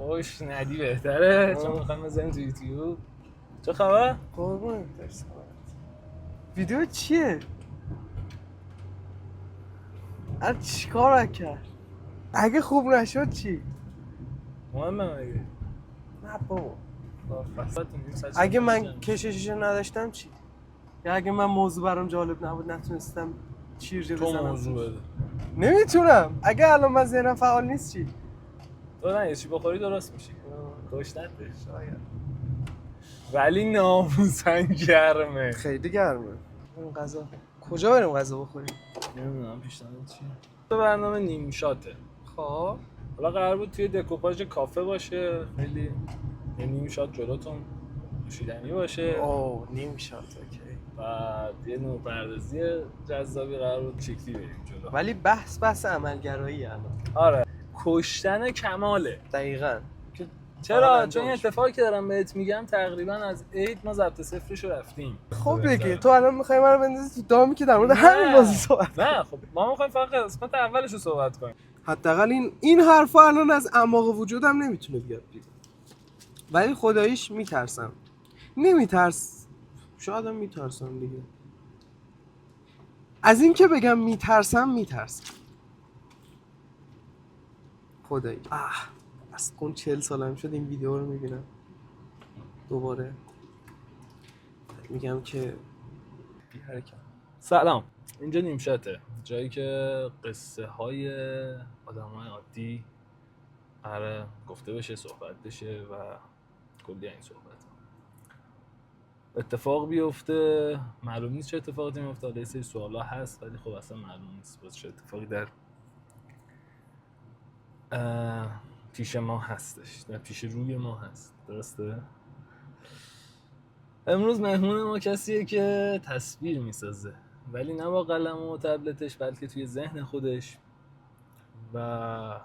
خوش ندی بهتره چون میخوایم بزنیم تو یوتیوب. چه خبر؟ قربونت برم. ویدیو چیه؟ چیکار کرد؟ اگه خوب نشد چی؟ مهمه مگه؟ نه بابا. فصلتون اگه من کشششو نداشتم چی؟ یا اگه من موضوع برام جالب نبود نتونستم چیرجه بزنم تو موضوع بده. نمیتونم. اگه الان من ذهنم فعال نیست چی؟ تو نه یه چی بخوری درست میشی. کشتت شاید. ولی ناموسن گرمه. خیلی گرمه. این غذا کجا بریم غذا بخوریم؟ نمیدونم پیشنهاد چیه. تو برنامه نیم شاته. خب حالا قرار بود توی دکوپاژ کافه باشه، خیلی یه نیم شات جلوتون نوشیدنی باشه. اوه نیم شات اوکی. بعد یه نور پردازی جذابی قرار بود شکلی بریم جلو. ولی بحث عملگرایی الان. آره کشتن کماله. دقیقاً. چرا؟ چون این اتفاقی که دارم بهت میگم تقریبا از عید ما ضبط صفرشو رفتیم. خب دیگه تو الان میخوای منو بندازی تو دامی که در مورد همین بازی صحبت نه خب ما میخوایم فقط قسمت اولش رو صحبت کنیم. حداقل این حرفا الان از اعماق وجودم نمیتونه بیاد بیرون. ولی خداییش میترسم. شایدم میترسم دیگه. از این که بگم میترسم خدایی از کن 40 سالم شد این ویدیو رو میبینم دوباره میگم که بی حرکت. سلام، اینجا نیمشاته، جایی که قصه های آدم های عادی قراره گفته بشه، صحبت بشه و کلی این صحبت اتفاق بیفته. معلوم نیست چه اتفاقی میفته، حالا یه سری سوالا هست ولی خب اصلا معلوم نیست باز چه اتفاقی در پیش ما هستش، در پیش روی ما هست. درسته؟ امروز مهمون ما کسیه که تصویر میسازه، ولی نه با قلم و تبلتش بلکه توی ذهن خودش و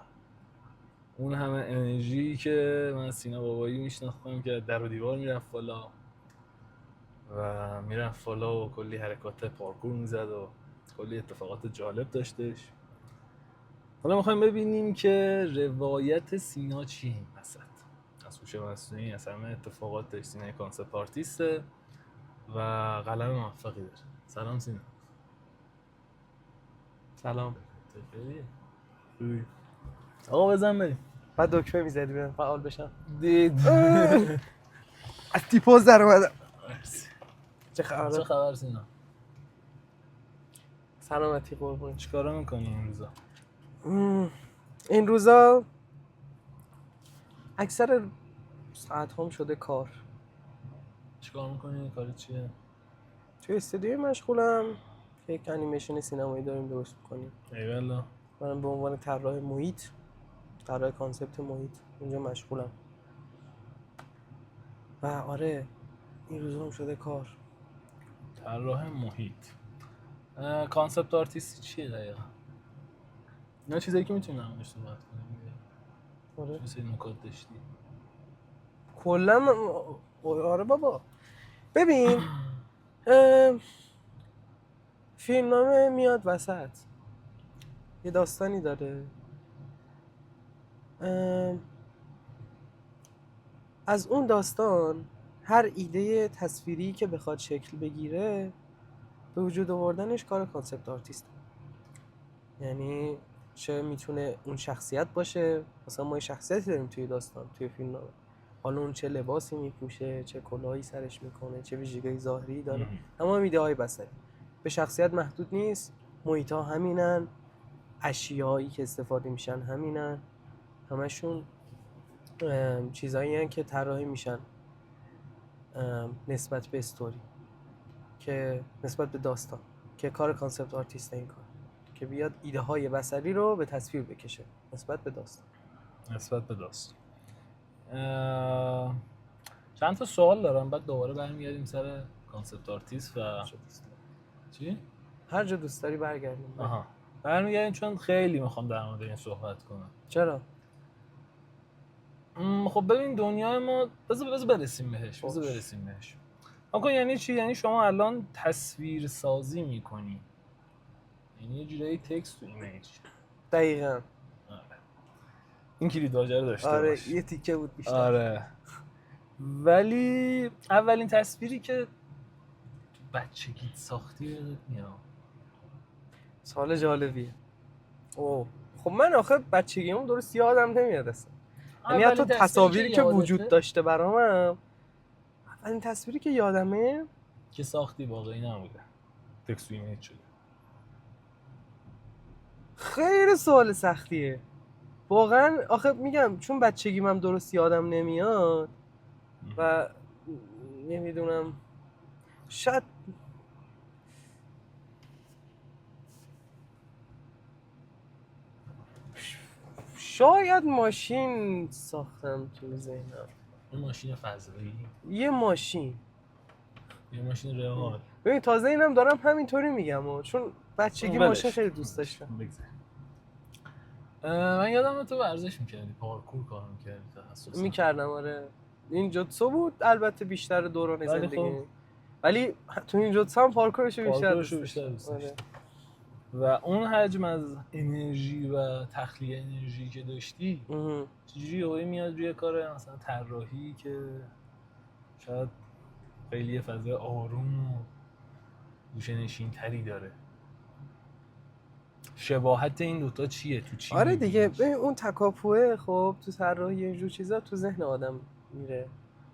اون همه انرژی که من سینا بابایی میشناختم که در و دیوار میرفت بالا و میرفت بالا و کلی حرکات پارکور میزد و کلی اتفاقات جالب داشتش. حالا میخوایم ببینیم که روایت سینا چیه این وسط، از هوش مصنوعی، از همه اتفاقاتش. سینا کانسپت آرتیسته و قلم موفقی داره. سلام سینا. سلام. خوبی؟ آقا بزن بریم. بعد دکمه میزدی برم فعال بشم. دید از تیپوز در اومدم. چه خبر سینا؟ سلامتی قربون. چیکارا میکنی این روزا؟ این روزا اکثر ساعت هم شده کار. چیکار میکنی؟ کاری چیه؟ توی استودیوی مشغولم که یک انیمیشن سینمایی داریم درست میکنیم. ایوالا. من به عنوان طراح محیط، طراح کانسپت محیط اونجا مشغولم. و آره این روزا هم شده کار. طراح محیط، کانسپت آرتیست چیه دقیقا؟ اینا چیزایی که میتونیم نمونش صحبت کنیم. آره مثل نکات داشتی کلا. آره بابا ببین فیلمنامه میاد وسط یه داستانی داره، از اون داستان هر ایده تصویری که بخواد شکل بگیره به وجود آوردنش کار کانسپت آرتیست. یعنی چه میتونه اون شخصیت باشه، مثلا ما یه شخصیتی داریم توی داستان، توی فیلمنامه، حالا اون چه لباسی میپوشه، چه کلاهی سرش میکنه، چه ویژگی ظاهری داره، اما ایده های بصری به شخصیت محدود نیست. محیط‌ها همینن، اشیایی که استفاده میشن همینن، همشون چیزایی هستن که طراحی میشن نسبت به استوری، که نسبت به داستان، که کار کانسپت آرتیست این کار که بیاد ایده های بصری رو به تصویر بکشه نسبت به داستان. چند تا سوال دارم بعد دوباره برمیگردیم سر کانسپت آرتیست و چی؟ هر جا دوست داری برگردیم. برمیگردیم چون خیلی میخوام در مورد این صحبت کنم. چرا؟ خب ببین دنیای ما بذار برسیم بهش. آقا یعنی چی؟ یعنی شما الان تصویر سازی میکنی، یعنی یه جورایی تکست تو ایمیج. دقیقاً. این کلید واژه رو داشته آره باش. یه تیکه بود بیشتر. آره. ولی اولین تصویری که تو بچگیت ساختی یادت میاد؟ سوال جالبیه. اوه خب من آخه بچگیمون درست یادم نمیاد اصلا. یعنی حتی اولین تصاویری که وجود یادته؟ داشته برامم، اولین تصویری که یادمه که ساختی واقعی نبوده، تکست ایمیج شده. خیلی سوال سختیه واقعا. آخه میگم چون بچگیم هم درست یادم نمیاد و نمیدونم، شاید ماشین ساختم تو ذهنم. اون ماشین فضایی، یه ماشین رئال. ببین تازه اینم دارم همینطوری میگم چون بچگی ولش ماشین خیلی کن، دوست ولش داشتم. کن، بگذار. من یادم تو ورزش میکردی، پارکور کار میکردی تخصصا. میکردم آره. این جوتسو بود البته بیشتر دوران ولی زندگی خب ولی تو این جوتسو هم پارکورشو بیشتر دوست بیشتر دوست داشتم. داشتی. و اون حجم از انرژی و تخلیه انرژی که داشتی آره. چجوری یهویی میاد روی کار مثلا طراحی که شاید خیلی یه فضای آروم و گوشه‌نشین تری داره؟ شباهت این دوتا چیه؟ تو چی آره دیگه می‌بینیش؟ ببین اون تکاپوه خب تو طراحی اینجور چیزا تو ذهن آدم میره،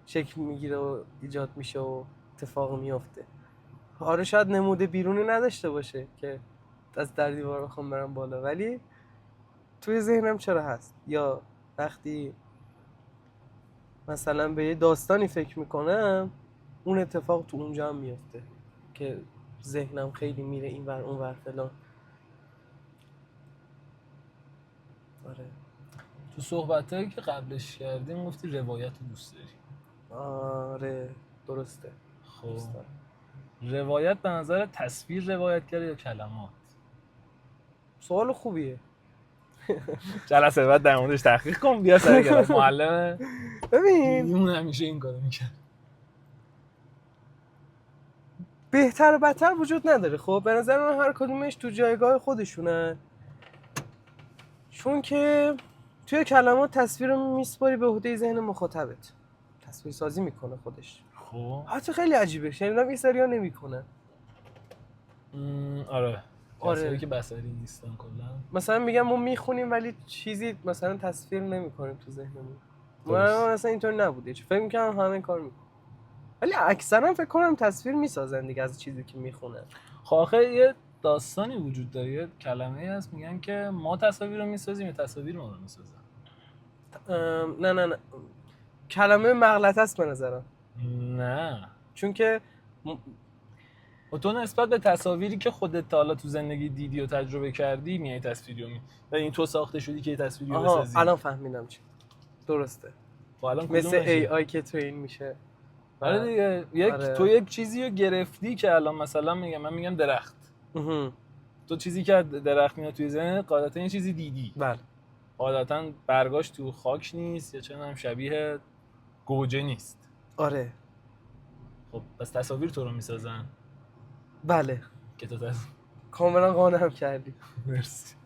شکل میگیره و ایجاد میشه و اتفاق میفته. آره شاید نموده بیرونی نداشته باشه که از در دیوار بخوام برم بالا، ولی توی ذهنم چرا هست. یا وقتی مثلا به یه داستانی فکر میکنم اون اتفاق تو اونجا هم میفته که ذهنم خیلی میره این ور اون ور فلان. آره. تو صحبتایی که قبلش کردیم گفتی روایت رو دوست داری. آره درسته. خب دوست دارم. روایت به نظر تصویر روایت کرده یا کلمات؟ سوال خوبیه. جلسه بعد در موردش تحقیق کن بیا سر کلاس. معلم ببین اون همیشه این کارو میکنه. بهتر و بدتر وجود نداره. خب به نظر من هر کدومش تو جایگاه خودشونه، چون که توی کلمات تصویر رو میسپاری به عهده ذهن مخاطبت، تصویر سازی میکنه خودش. خب حتی خیلی عجیبه، شنیدم این سریا نمیکنه. آره آره. تصویری که بصری نیستن کلا. مثلا میگم ما میخونیم ولی چیزی مثلا تصویر نمیکنیم تو ذهنمون. درست. من مثلا اینطور نبوده، فکر میکنم همه کار میکنم، ولی اکثرا فکر کنم تصویر میسازن دیگه از چیزی که میخونن. خب آخه یه داستانی وجود داره، یه کلمه‌ای هست میگن که ما تصاویر رو میسازیم یا تصاویر ما رو میسازن. نه کلمه مغلطه است به نظرم. نه چون که و تو نسبت به تصاویری که خودت تا حالا تو زندگی دیدی و تجربه کردی میای تصویری رو و این تو ساخته شدی که یه تصویری رو بسازی. الان فهمیدم چی درسته. خب الان مثل AI که ترین میشه. آره دیگه آره. تو یک چیزی رو گرفتی که الان مثلا من میگم درخت. تو چیزی که درخت میاد توی ذهن قاعدتا یه چیزی دیدی. بله. قاعدتا برگاش تو خاک نیست یا چه هم شبیه گوجه نیست. آره. خب پس تصاویر تو رو میسازن. بله. که تو کاملا قانعم کردی. مرسی.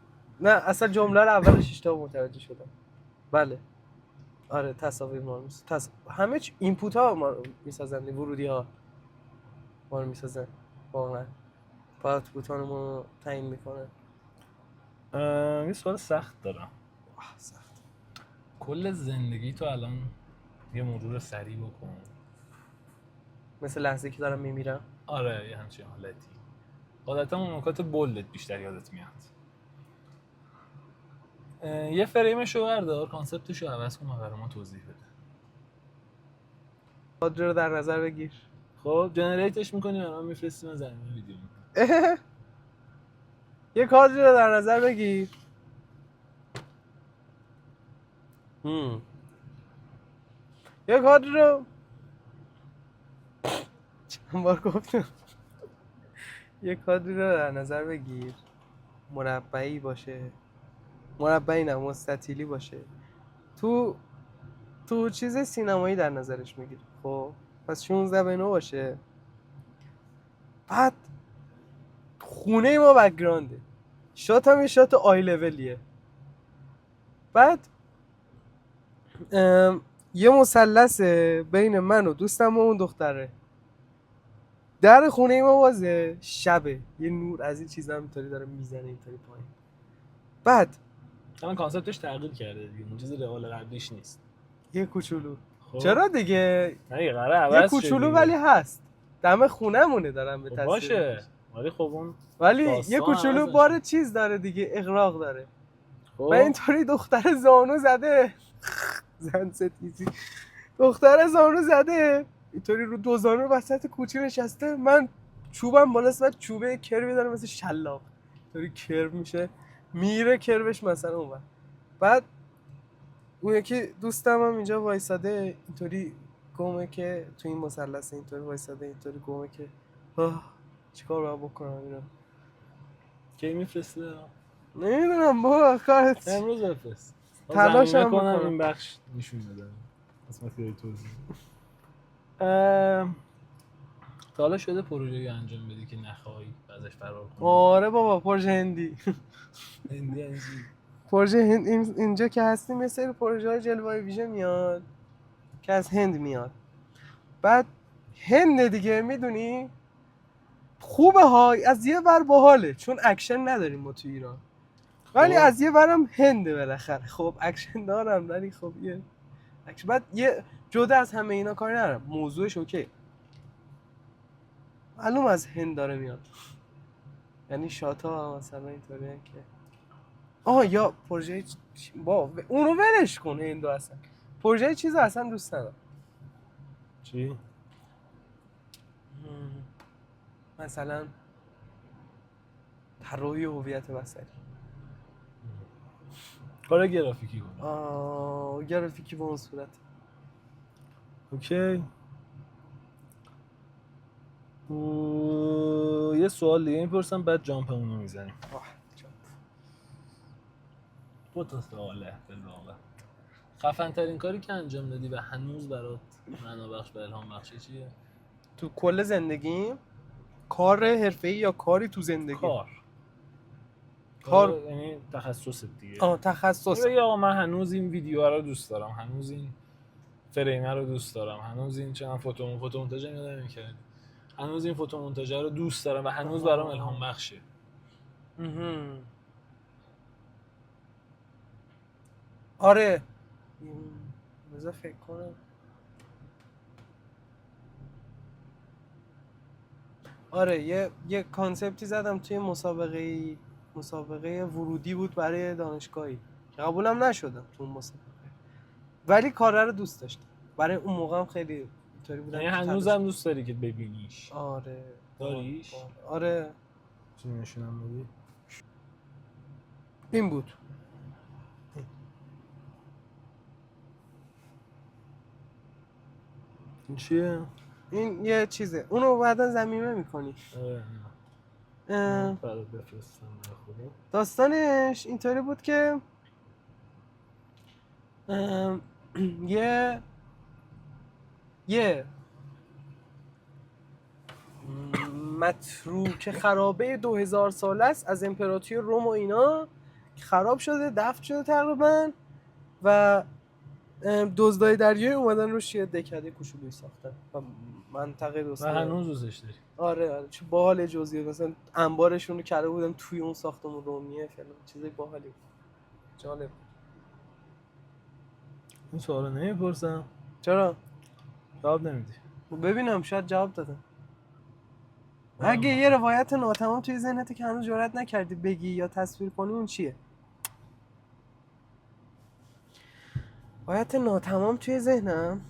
نه اصلا جمله رو اولش اشتباه متوجه شدم. بله. آره تصاویر ما رو همه اینپوت ها ما رو میسازن، ورودی ها ما رو میسازن واقعا. اوتپوت ها رو تعیین میکنن. یه سوال سخت دارم. سخت. کل زندگی تو الان یه مرور سریع بکن، مثل لحظه که دارم میمیرم. آره یه همچین حالتی. قاعدتا اون نکات بولدت بیشتر یادت میاد. یه فریمشو بردار، کانسپتشو عوض کن و برای ما توضیح بده. کادر رو در نظر بگیر. خب جنریتش میکنی برام میفرستیم و زمین ویدیو میکنی. یه کادر رو در نظر بگیر. یه کادر رو چند بار گفتم. یه کادر رو در نظر بگیر، مربعی باشه، مربعی نه مستطیلی باشه، تو چیز سینمایی در نظرش میگیری. خب پس 16:9 باشه. بعد خونه ما بک‌گراونده، شات هم یه شات آی لولیه. بعد یه مثلث بین من و دوستم و اون دختره. در خونه ما بازه، شبه، یه نور از این چیزا اینطوری داره میزنه اینطوری پایین. بعد الان کانسپتش تغییر کرده دیگه، اون چیز روال قبلیش نیست. یه کوچولو خب چرا دیگه، نه دیگه قراره یه عوض شه کوچولو دیگه. ولی هست دم خونه‌مونه دارم به خب تصویر باشه می‌کشم. ولی خب اون ولی داستان یه کوچولو عوض بار نشه. چیز داره دیگه، اغراق داره. خب و اینطوری دختر زانو زده زن ستیزی، دختر زانو زده اینطوری رو دو زانو وسط کوچه نشسته، من چوبم بالاست و چوبه کروی داره مثل شلاق اینطوری کرو میشه میره کروش مثلا اون. بعد اون یکی دوستم هم اینجا وایساده اینطوری گمه که تو این مثلث اینطوری وایساده اینطوری گمه که چیکار باید بکنم اینو کی میفرسته؟ نمیدونم بابا کارت امروز بفرست. تلاشم زمینه کنم میکنم. این بخش نشون بدم قسمتی داری توضیح. تا حالا شده پروژه‌ای انجام بدی که نخواهی ازش فرار کنی؟ آره بابا پروژه هندی هندی یعنی چی؟ پروژه هند اینجا که هستیم یه سری پروژه های جلوه ویژه میاد که از هند میاد. بعد هند دیگه میدونی خوبه ها، از یه ور باحاله چون اکشن نداریم ما تو ایران، ولی خب. از یه ورم هنده بالاخره. خب اکشن دارم ولی خب یه اکشن، بعد یه جدا از همه اینا کاری ندارم، موضوعش اوکی، معلوم از هند داره میاد، یعنی شاتا مثلا اینطوریه که یا پروژه با اونو ولش کن، هندو اصلا پروژه چیز اصلا دوست ندارم. چی؟ مثلا طراحی هویت بصری، کار گرافیکی کنم. گرافیکی به اون صورت. اوکی. یه سوال دیگه میپرسم بعد جامپمون رو میزنیم. دو تا سواله بالواقع. خفن ترین کاری که انجام دادی و هنوز برات معنا بخش و الهام بخش چیه؟ تو کل زندگیم؟ کار حرفه‌ای یا کاری تو زندگی؟ کار یعنی تخصصت دیگه. تخصص. بگی آقا من هنوز این ویدیو رو دوست دارم، هنوز این فریمه رو دوست دارم، هنوز این چنان فوتو مونتاژ یادم میکرد، هنوز این فوتو مونتاژ رو دوست دارم و هنوز برام الهام بخشه. آره بذار فکر کنم. آره یه کانسپتی زدم توی مسابقه ورودی بود برای دانشگاهی که قبولم نشدم تو اون مسابقه، ولی کار رو دوست داشتم. برای اون موقع هم خیلی اینطوری بودم یعنی هنوزم دوست داری که ببینیش؟ آره داریش؟ آره. چی نشونم بدی؟ این بود. این چیه؟ این یه چیزه، اونو بعدا ضمیمه میکنی. بعد بفرستم خودم. داستانش اینطوری بود که یه متروک خرابه 2000 ساله است از امپراتوری روم و اینا، خراب شده دفن شده تقریبا و دزدای دریایی اومدن روش یه دهکده کوچولویی ساختن و منطقه و هنوز دوستش داری؟ آره چه باحال جزئیات، مثلا انبارشون رو کرده بودن توی اون ساختمون رومیه فلان، چیزای باحالی جالب. این سوالو نمیپرسم. چرا؟ جواب نمیدی. ببینم شاید جواب دادم. اگه یه روایت ناتمام توی ذهنته که هنوز جرئت نکردی بگی یا تصویر کنی، اون چیه؟ روایت ناتمام توی ذهنم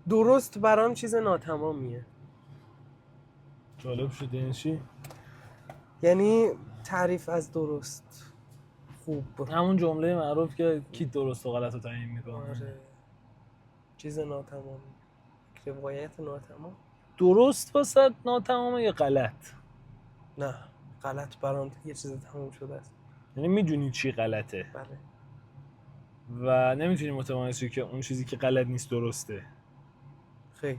درست برام چیز ناتمامیه. جالب شد. یعنی چی؟ یعنی تعریف از درست خوب. همون جمله معروف که کی درست و غلط رو تعیین میکنه. آره چیز ناتمام، روایت ناتمام. درست واسه ناتمامه یا غلط؟ نه غلط برام یه چیز تموم شده است. یعنی میدونی چی غلطه؟ بله. و نمیتونی متمایز شی که اون چیزی که غلط نیست درسته. خیر،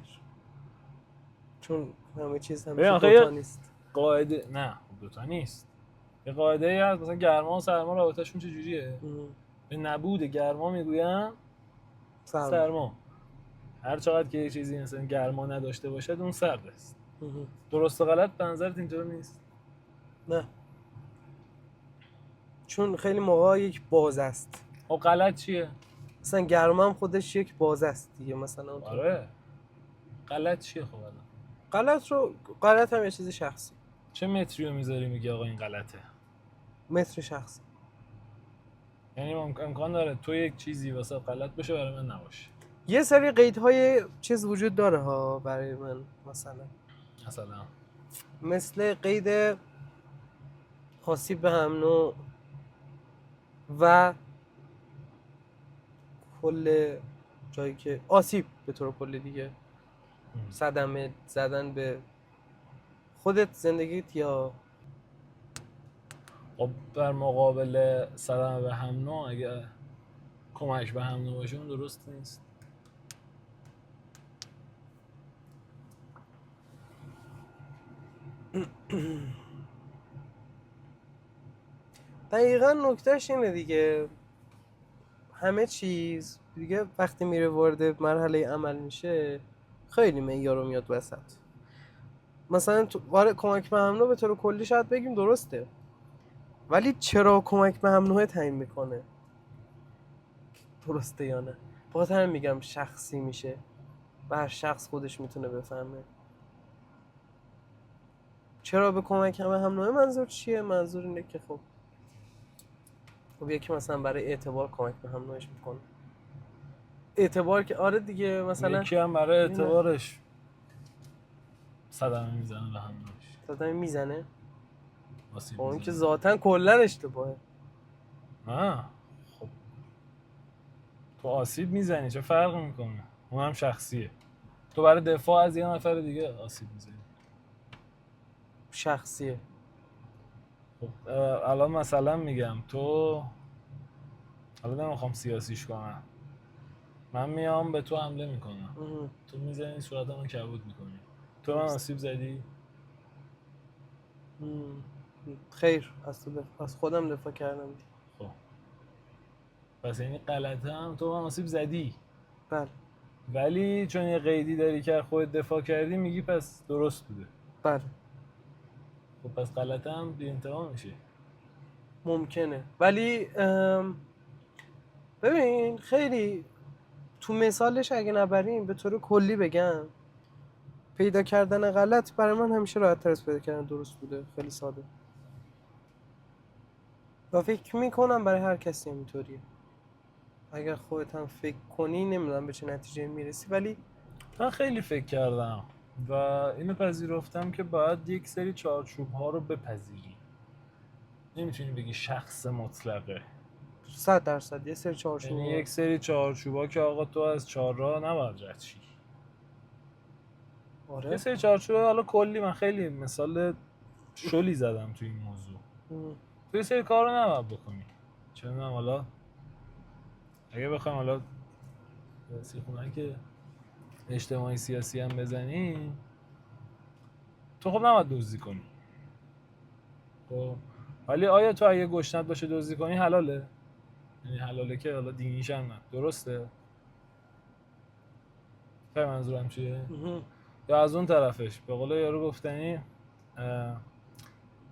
چون همه چیز هم ببین دوتا نیست. قاعده نه دوتا نیست. یه قاعده ای هست مثلا گرما و سرما رابطه‌شون چجوریه؟ به نبود گرما میگویم سرما. هر چقدر که یه چیزی مثلا گرما نداشته باشد اون سرد است. درست و غلط به نظرت اینطور نیست؟ نه، چون خیلی موقع یک بازه است. خب غلط چیه؟ مثلا گرما هم خودش یک بازه است دیگه مثلا. آره غلط چیه خب الان؟ غلط هم یه چیز شخصی. چه متری رو میذاری میگی آقا این غلطه؟ متر شخصی. یعنی امکان داره تو یک چیزی واسه غلط باشه برای من نباشه. یه سری قیدهای چیز وجود داره ها برای من، مثلا مثل قید آسیب به هم نوع و کل جایی که آسیب به طور کلی دیگه، صدمه زدن به خودت، زندگیت، یا خب در مقابل صدمه به هم نوع اگه کمک به هم نوع باشه اون درست نیست. دقیقا نکتهش اینه دیگه. همه چیز دیگه وقتی میره وارد مرحله عمل میشه خیلی معیارو میاد وسط. مثلا آره کمک به هم نوع به طور کلی شاید بگیم درسته، ولی چرا کمک به هم نوع تعیین میکنه درسته یا نه؟ بخاطر همین میگم شخصی میشه و هر شخص خودش میتونه بفهمه چرا به کمک به هم نوع. منظور چیه؟ منظور اینه که خب یکی مثلا برای اعتبار کمک به هم نوعش میکنه. اعتبار که آره دیگه، مثلا یکی هم برای اعتبارش صدمه میزنه به هم نوعش. صدمه میزنه؟ آسیب اون که میزنه. ذاتاً کلا اشتباهه. نه خب تو آسیب میزنی چه فرق میکنه؟ اون هم شخصیه. تو برای دفاع از یه نفر دیگه آسیب میزنی. شخصیه. خب الان مثلا میگم تو، حالا نمیخوام سیاسیش کنم، من میام به تو حمله میکنم، تو میزنی صورتمو کبود میکنی، تو من آسیب زدی؟ خیر، از خودم دفاع کردم. خب پس یعنی غلطه هم تو من آسیب زدی. بله. ولی چون یه قیدی داری که خودت دفاع کردی میگی پس درست بوده. بله. خب پس غلطه هم بی انتها میشه. ممکنه، ولی ببین خیلی تو مثالش اگه نبریم به طور کلی بگم، پیدا کردن غلط برای من همیشه راحت تر از پیدا کردن درست بوده. خیلی ساده. و فکر میکنم برای هر کسی همینطوریه. اگر خودت هم فکر کنی نمیدونم به چه نتیجه میرسی، ولی من خیلی فکر کردم و اینو پذیرفتم که باید یک سری چارچوب ها رو بپذیری. نمیتونی بگی شخص مطلقه. 100% یه سری چارچوب، یعنی یک سری چارچوب ها که آقا تو از چهارراه نباید رد شی. آره. یه سری چارچوب حالا کلی، من خیلی مثال شلی زدم تو این موضوع. تو یه سری کار رو نباید بکنی. چه میدونم حالا اگه بخوایم حالا سیخونک که اجتماعی سیاسی هم بزنی، تو خب نباید دزدی کنی. خب ولی آیا تو اگه گشنت باشه دزدی کنی حلاله؟ یعنی حلاله که حالا دینیش هم نه. درسته؟ فهم منظورم چیه؟ یا از اون طرفش به قول یارو گفتنی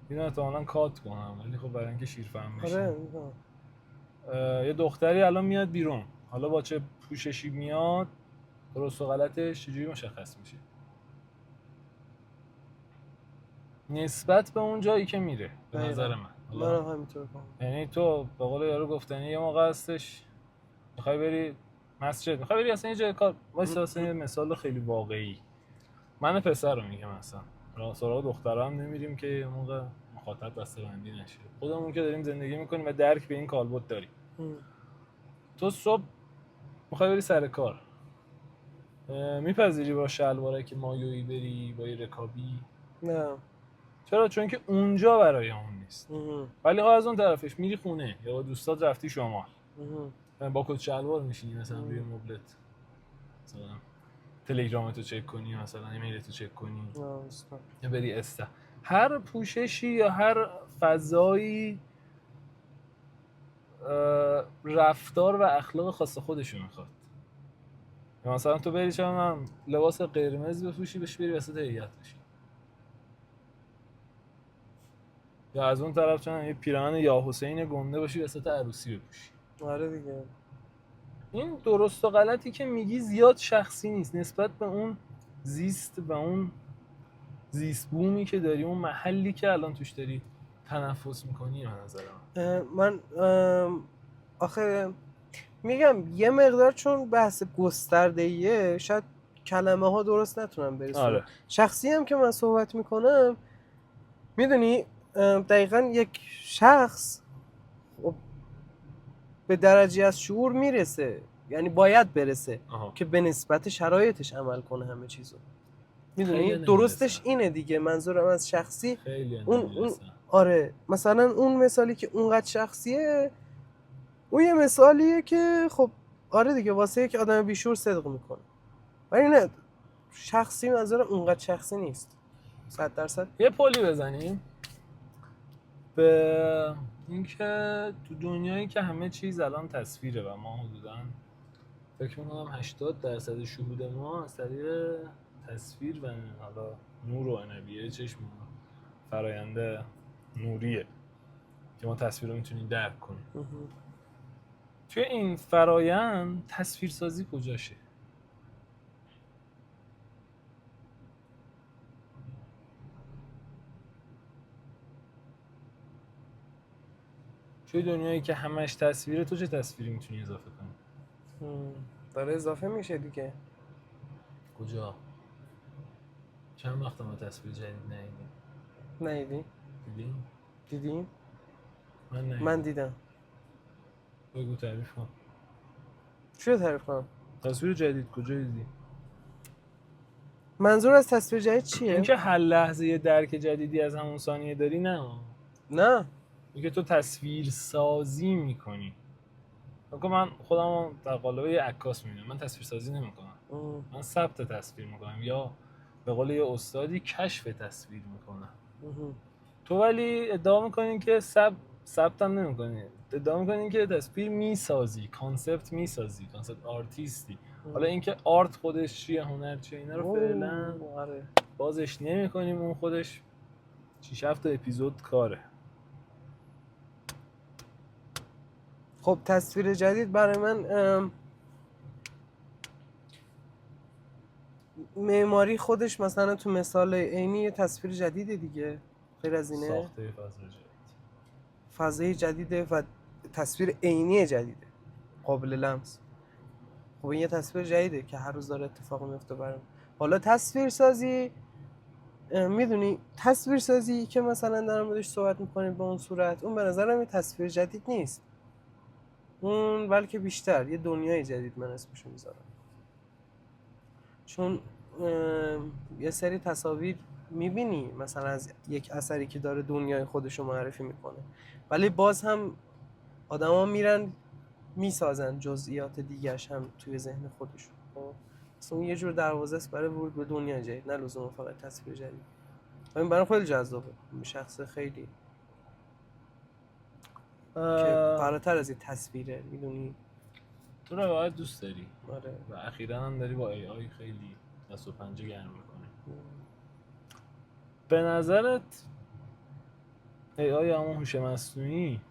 اینو احتمالاً کات کنم ولی خب برای اینکه شیرفهم بشیم. آره. یه دختری الان میاد بیرون، حالا با چه پوششی میاد درست و غلطش چجوری مشخص میشه؟ نسبت به اون جایی که میره به نظر من. منم همینطور کنم. یعنی تو به قول یارو گفتنی یه موقع هستش میخوای بری مسجد، میخوای بری اصلا یه جای کار، واسه اصلا یه مثال خیلی واقعی، من پسر رو میگم، اصلا سراغ دخترها هم نمیریم که یه موقع مخاطب بسته‌بندی نشه، خودمون که داریم زندگی میکنیم و درک به این کالبد داریم. تو صبح میخوای بری سر کار، میپذیری با شلوارک که مایویی بری با یه رکابی؟ نه. چرا؟ چون که اونجا برای اون نیست. ولی ها از اون طرفش میری خونه یا با دوستات رفتی شمال، با کت شلوار میشینی مثلا روی مبلت، مثلا تلگرامتو چک کنی، مثلا ایمیلتو چک کنی، یا بری استا، هر پوششی یا هر فضایی رفتار و اخلاق خاص خودشو میخواد. مثلا تو بری چون لباس قرمز بپوشی بری وسط هیئت بشی، یا از اون طرف چون یه پیراهن یا حسین گنده باشی وسط عروسی بپوشی. آره دیگه. این درست و غلطی که میگی زیاد شخصی نیست نسبت به اون زیست و اون زیست بومی که داری، اون محلی که الان توش داری تنفس میکنی. به نظر من آخه میگم یه مقدار چون بحث گسترده‌ایه شاید کلمه ها درست نتونم برسونم. آره. شخصی هم که من صحبت میکنم میدونی دقیقا یک شخص به درجه از شعور میرسه، یعنی باید برسه که به نسبت شرایطش عمل کنه همه چیزو. میدونی درستش اینه دیگه. منظورم از شخصی اون آره مثلا اون مثالی که اونقدر شخصیه اون یه مثالیه که خب آره دیگه واسه یک آدم بیشور صدق میکنه، ولی نه شخصی منظورم اونقدر شخصی نیست 100%. یه پلی بزنیم به اینکه تو دنیایی که همه چیز الان تصویره و ما حدوداً فکر می‌کنم 80% شهود ما از طریق تصویر و حالا نور و انبیاء چشم فرآیند نوریه که ما تصویر رو میتونیم درک کنیم. توی این فرآیند تصویرسازی کجاشه؟ توی دنیایی که همش تصویره تو چه تصویری میتونی اضافه کنی؟ داره اضافه میشه دیگه. کجا؟ چند وقت ما تصویر جدید ندیدیم؟ دیدیم؟ من دیدم. بگو تعریف کن. چی تعریف کنم؟ تصویر جدید کجا دیدی؟ منظور از تصویر جدید چیه؟ اینکه هر لحظه یه درک جدیدی از همون ثانیه داری. نه اینکه تو تصویر سازی میکنی. من خودم در قالب یه عکاس میبینم، من تصویر سازی نمیکنم، من ثبت تصویر میکنم یا به قول یه استادی کشف تصویر میکنم. تو ولی ادعا میکنی که ثبت هم نمیکنی، ادعا میکنی که تصویر میسازی، کانسپت میسازی، کانسپت آرتیستی. حالا اینکه آرت خودش چیه، هنر چیه، اینا رو فعلا بازش نمیکنیم، اون خودش 6-7 اپیزود کاره. خب تصویر جدید برای من معماری خودش مثلا تو مثال عینی یه تصویر جدیده دیگه، غیر از اینه ساخته فضای جدیده و تصویر عینی جدیده قابل لمس. خب این یه تصویر جدیده که هر روز داره اتفاق میفته برام. حالا تصویر سازی میدونی تصویر سازی که مثلا در موردش صحبت میکنیم به اون صورت، اون به نظرم یه تصویر جدید نیست، اون بلکه بیشتر یه دنیای جدید من اسمشو میذارم. چون یه سری تصاویر میبینی مثلا از یک اثری که داره دنیای خودشو معرفی میکنه، ولی باز هم آدما میرن میسازن جزئیات دیگرش هم توی ذهن خودشون. خب اصلا اون یه جور دروازه است برای ورود به دنیای جدید، نه لزوما فقط تصویر جدید. همین برام خیلی جذابه، به شخص خیلی که فراتر از این تصویره. میدونی تو روایت دوست داری. آره. و اخیراً هم داری با ای آی خیلی دست و پنجه گرم میکنی. به نظرت ای آی همون هوش مصنوعی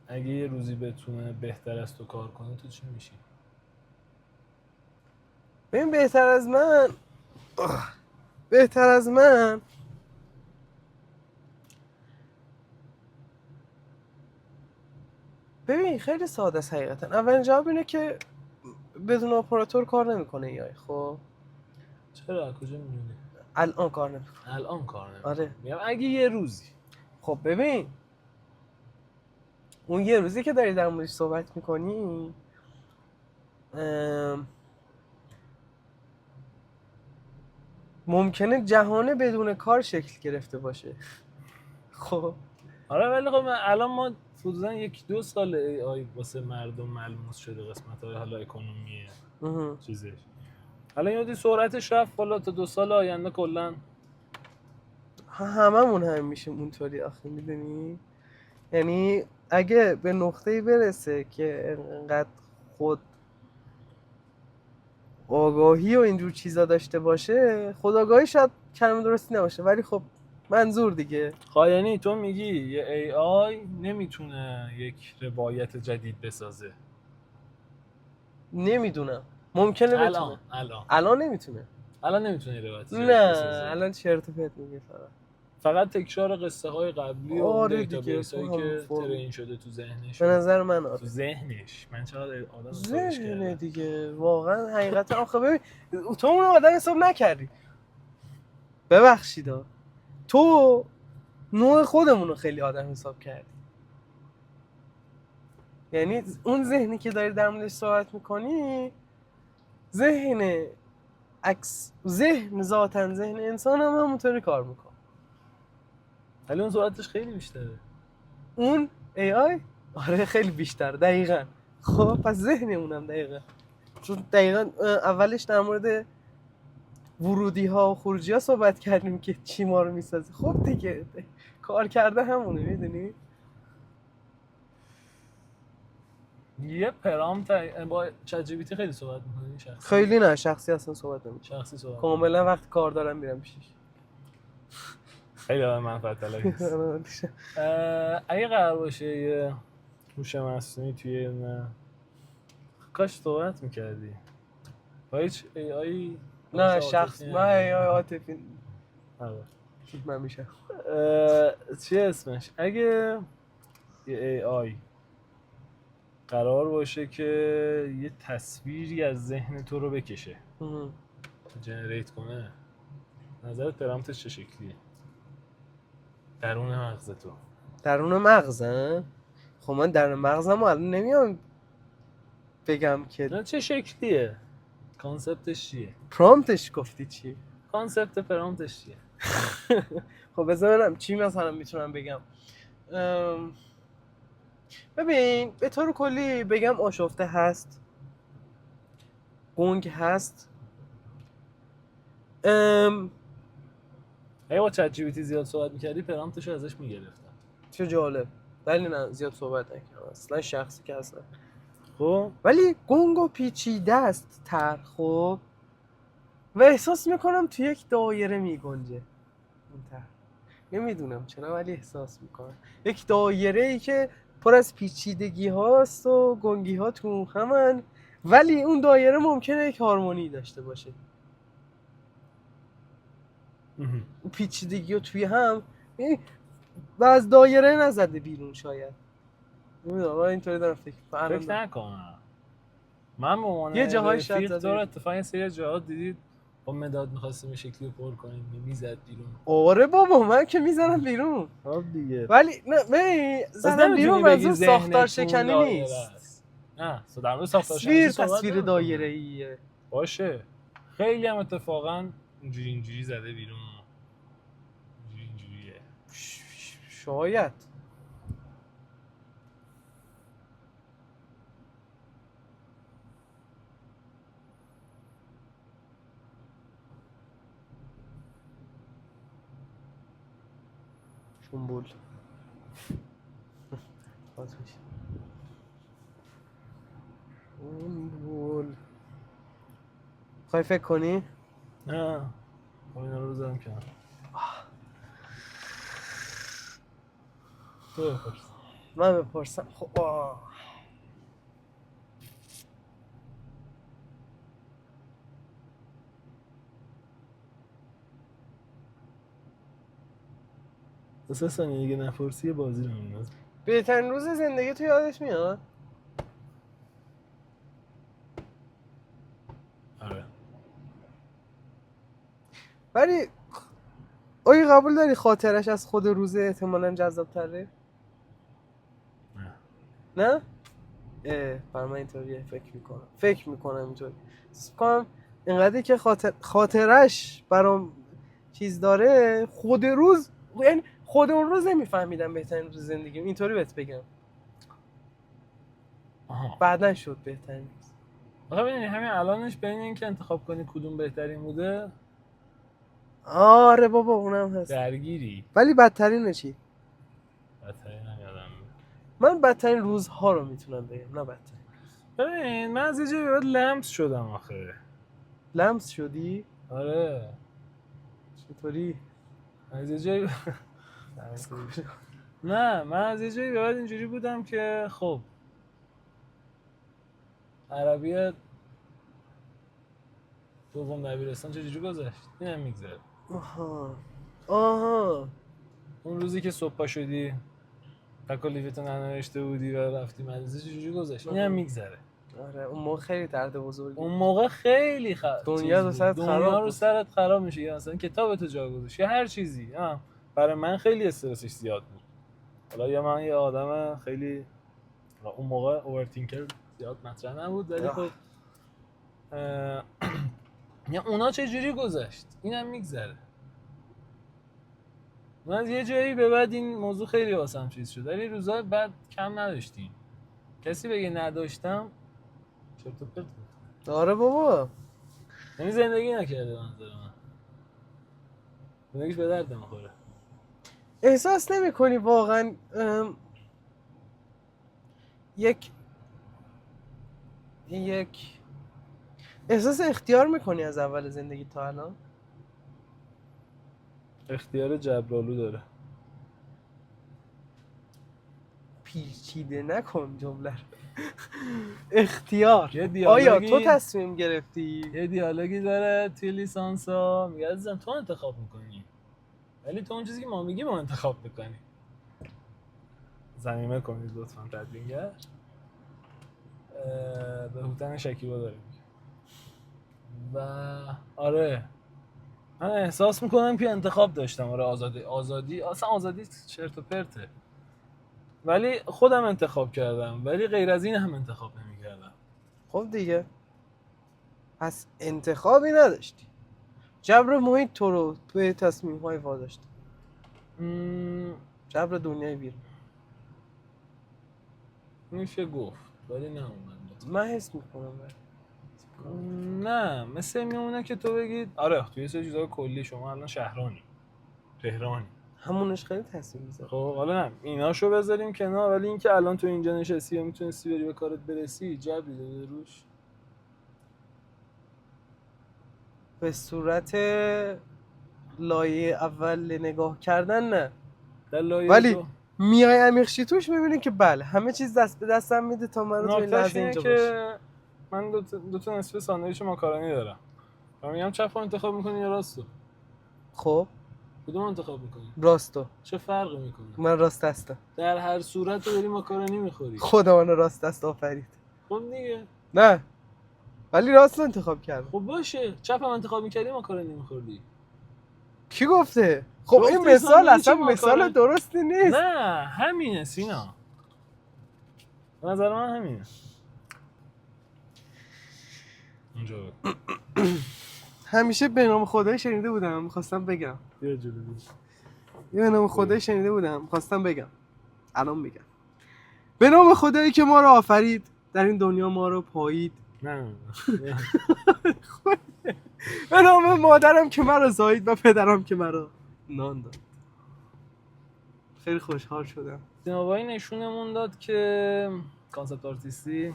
اگه یه روزی بتونه بهتر از تو کار کنه تو چی میشی؟ ببین بهتر از من ببین خیلی ساده است حقیقتا. اولین جواب اینه که بدون اپراتور کار نمیکنه ای آی. خب چرا؟ کجا میدونی؟ الان کار نمیکنه. آره میگم اگه یه روزی. خب ببین اون یه روزی که داری در موردش صحبت میکنی ممکنه جهان بدون کار شکل گرفته باشه. خب آره ولی خب الان ما حدوداً 1-2 سال ای آی واسه مردم ملموس شده، قسمت های حالا اکونومی چیزش. الان یادی سرعتش رفت بالا، تا 2 سال آینده کلا هممون هم میشیم اونطوری آخه، میدونی؟ یعنی اگه به نقطه‌ای برسه که انقدر خود آگاهی و اینجور چیزا داشته باشه، خودآگاهی شاید کلمه درستی نباشه ولی خب منظور دیگه. یعنی تو میگی یه AI نمیتونه یک روایت جدید بسازه؟ نمیدونم، ممکنه بتونه. الان نمیتونه. الان نمیتونه یه روایت جدید نه بسازه. الان چرت و پرت میگه فقط تکرار قصه های قبلی و اون آره دیتابیس دیگه، هایی تو همون که فرم. ترین شده تو ذهنش. به نظر من آره. تو ذهنش من چقدر آدم حسابش ذهنه کردم دیگه واقعا حقیقتا. آخه ببین تو اون آدم حساب نکردی، ببخشید تو نوع خودمون رو خیلی آدم حساب کردی. یعنی اون ذهنی که داری در موردش صحبت میکنی ذهن ذاتن ذهن انسان هم همونطوری کار میکنه. ولی اون سرعتش خیلی بیشتره. اون AI آره خیلی بیشتر، دقیقاً. خب پس ذهن اونم دقیقاً، چون دقیقاً اولش در مورد ورودی ها و خروجی ها صحبت کردیم که چی ما رو میسازه. خب دیگه کار کرده همونه، میدونی؟ یه پرامپت با چت جی پی تی خیلی صحبت می‌کنی شخصی؟ خیلی نه، شخصی اصلا صحبت نمی‌کنم. شخصی صحبت کاملا وقت کار دارم میرم پیشش. خیلی آدم منفعت طلبی است. اگه قرار باشه یه هوش مصنوعی توی نه کاش صحبت میکردی با هیچ AI؟ نه شخص نه عاطفی من میشه چی اسمش، اگه یه AI قرار باشه که یه تصویری از ذهن تو رو بکشه، جنریت کنه، نظرت پرامپتش چه شکلیه؟ درون مغز تو. درون مغزم؟ خب من درون مغزم الان نمیام بگم که نه چه شکلیه، کانسپتش چیه؟ پرامپتش گفتی چی؟ کانسپت پرامپتش چیه؟ خب بذار ببینم چی مثلا میتونم بگم. ببین به طور کلی بگم آشفته هست، گنگ هست. اگه با چت جی پی تی زیاد صحبت میکردی پرامپتشو ازش میگرفتم. چه جالب. ولی نه زیاد صحبت نکردم اصلا، شخصی که اصلا. خب ولی گنگ و پیچیده است تر، خب و احساس میکنم تو یک دایره میگنجه اون تر. نمیدونم چرا ولی احساس میکنم یک دایره ای که پر از پیچیدگی هاست و گنگی ها تو همن، ولی اون دایره ممکنه یک هارمونی داشته باشه. اون پیچیدگی ها توی هم و از دایره نزده بیرون شاید. نمیدونم من اینطوری دارم فکر نکنم. من به عنوان یه جاهای شاید رفیق تو رو زده. اتفاقا یه سری جاهات دیدید با مداد می‌خواستیم این شکلی رو پر کنیم میزد بیرون. آره بابا من که میزنم بیرون. خب دیگه ولی نه زدم بیرون منظور ساختار شکنی نیست. نه در مورد ساختار شکنی تصویر دایره‌ایه باشه. خیلی هم اتفاقا اینجوری زده بیرون. اینجوریه. شاید. شنبول شنبول خواهی فکر کنی؟ نه خب اینا رو بذارم کنار. تو بپرس. من بپرسم. خب سه ثانیه دیگه نپرسی بازی رو میندازم. بهترین روز زندگی تو یادش میاد؟ آره. ولی آیا قبول داری خاطرش از خود روز احتمالاً جذاب تره؟ نه؟ برای من اینطوریه. فکر میکنم اینطوری. کنم اینقدری که خاطرش برام چیز داره، خود روز یعنی خود اون روز نمیفهمیدم بهترین روز زندگیم، اینطوری بهت بگم. بعدن شد بهترین روز. آخه ببینی همین الانش بین این که انتخاب کنی کدوم بهترین بوده آره بابا اونم هست. درگیری. ولی بدترینه چی؟ بدترین هم یادم میاد. من بدترین روزها رو میتونم بگم، نه بدترین. ببین من از یه جایی بعد لمس شدم آخه. لمس شدی؟ آره چطوری؟ از یه جایی نه من از یه جایی بعد اینجوری بودم که خب عربی دوم دبیرستان چجوری گذشت؟ اینم میگذره. آها اون روزی که صبح پا شدی تکالیفتو ننوشته بودی و رفتی مدرسه چجوری گذشت؟ اینم میگذره. آره اون موقع خیلی درد بزرگی. اون موقع خیلی دنیا رو سرت خراب دنیا رو بود. سرت خراب میشه، یا مثلا کتابتو جا گذاشت یا هر چیزی. برای من خیلی استرسش زیاد بود. حالا یا من یه آدم خیلی اون موقع اوورتینکر زیاد مطرح نبود، ولی خب یا اونا چجوری گذشت اینم میگذره. من از یه جایی به بعد این موضوع خیلی واسم چیز شد، ولی روزای بعد کم نداشتیم. کسی بگه نداشتم چرت و پرت بود. آره بابا یعنی زندگی نکرده منظر من، زندگیش به درد نمیخوره. احساس نمی کنی واقعا یک احساس اختیار میکنی از اول زندگی تا الان؟ اختیار جبرالو داره. پیچیده نکن جمله رو. اختیار. یه آیا دیالوگی تو تصمیم گرفتی؟ یه دیالوگی داره توی لیسانسا، میگه عزیزم تو انتخاب میکنی، ولی تو اون چیزی که ما میگیم ما انتخاب میکنی. ضمیمه کنید لطفا تدوینگر. به هوتن شکیبا داره میگه. و آره من احساس میکنم که انتخاب داشتم. آره آزادی اصلا آزادی چرت و پرته، ولی خودم انتخاب کردم، ولی غیر از این هم انتخاب نمیکردم. خب دیگه پس انتخابی نداشتی، جبر محیط تو رو توی تصمیم های واداشت، جبر دنیای بیرون. میشه گفت ولی نه اومد. من حس میکنم نه مثل میمونه که تو بگید آره توی یه سری چیزای کلی شما الان شهرانی تهرانی، همونش خیلی تاثیر میذاره. خب حالا نه ایناشو بذاریم کنار، ولی اینکه الان تو اینجا نشستی و میتونستی بری به کارت برسی جبری داده روش. به صورت لایه اول نگاه کردن نه، در لایه ولی دو میای عمیق‌شی توش میبینی که بله همه چیز دست به دستم میده تا من رو توی نکتهش لحظه اینه اینجا باشم. که من دو تا نصف ساندویچ ماکارونی دارم و میگم چپ رو انتخاب میکنی یا راستو؟ خب کدوم انتخاب میکنی؟ راستو. چه فرقی میکنه؟ من راست هستم. در هر صورت تو داری ماکارونی میخوری. خدا من راست دست آفرید. خب دیگه نه ولی راست انتخاب کردم. خب باشه چپ هم انتخاب میکردی ماکارونی میخوردی. کی گفته؟ خب این گفتی مثال ساندویچ اصلا مثال ماکارونی. درستی نیست. نه همینه سینا، به نظر من همینه. اونجا همیشه به نام خدای شنیده بودم میخواستم بگم. بیا جلو بیا. به نام خدای شنیده بودم میخواستم بگم، الان میگم. به نام خدایی که ما رو آفرید، در این دنیا ما رو پایید. نه به نام مادرم که مرا زایید و پدرم که مرا نان داد. خیلی خوشحال شدم. سینمایی نشونمون داد که کانسپت آرتیستی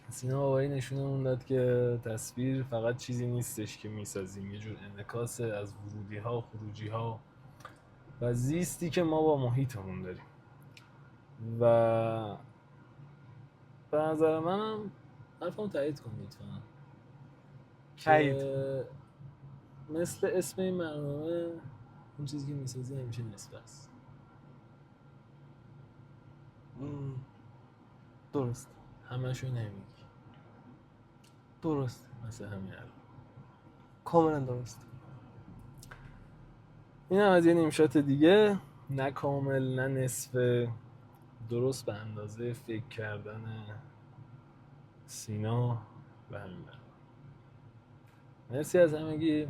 سینمایی نشونمون داد که تصویر فقط چیزی نیستش که میسازیم، یه جور انعکاس از ورودی ها و خروجی ها و زیستی که ما با محیطمون داریم. و به نظر منم حرفمو تایید کنید لطفاً تایید. مثل اسم این برنامه اون چیزی که میسازی همیشه نصف است. درست. همشو نمیگی. درست. مثل همین الان. کاملا درست. این هم از یه نیم شات دیگه، نه کامل نه نصف، درست به اندازه فکر کردن سینا و همین برنامه. مرسی از همگی.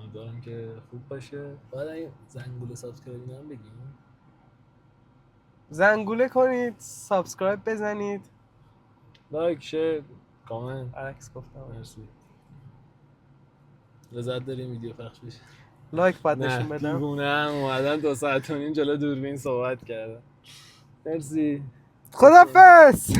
امیدوارم که خوب باشه. بعد این زنگوله سابسکرایب هم بگیم. زنگوله کنید، سابسکرایب بزنید. لایک، شیر، کامنت. عکس گفتم. مرسی. لذت داریم ویدیو پخش بشه. لایک باید نه نشون بدم. دیوونه هم اومدن 2 ساعت و نیم جلو دوربین صحبت کردن. مرسی. خدافظ.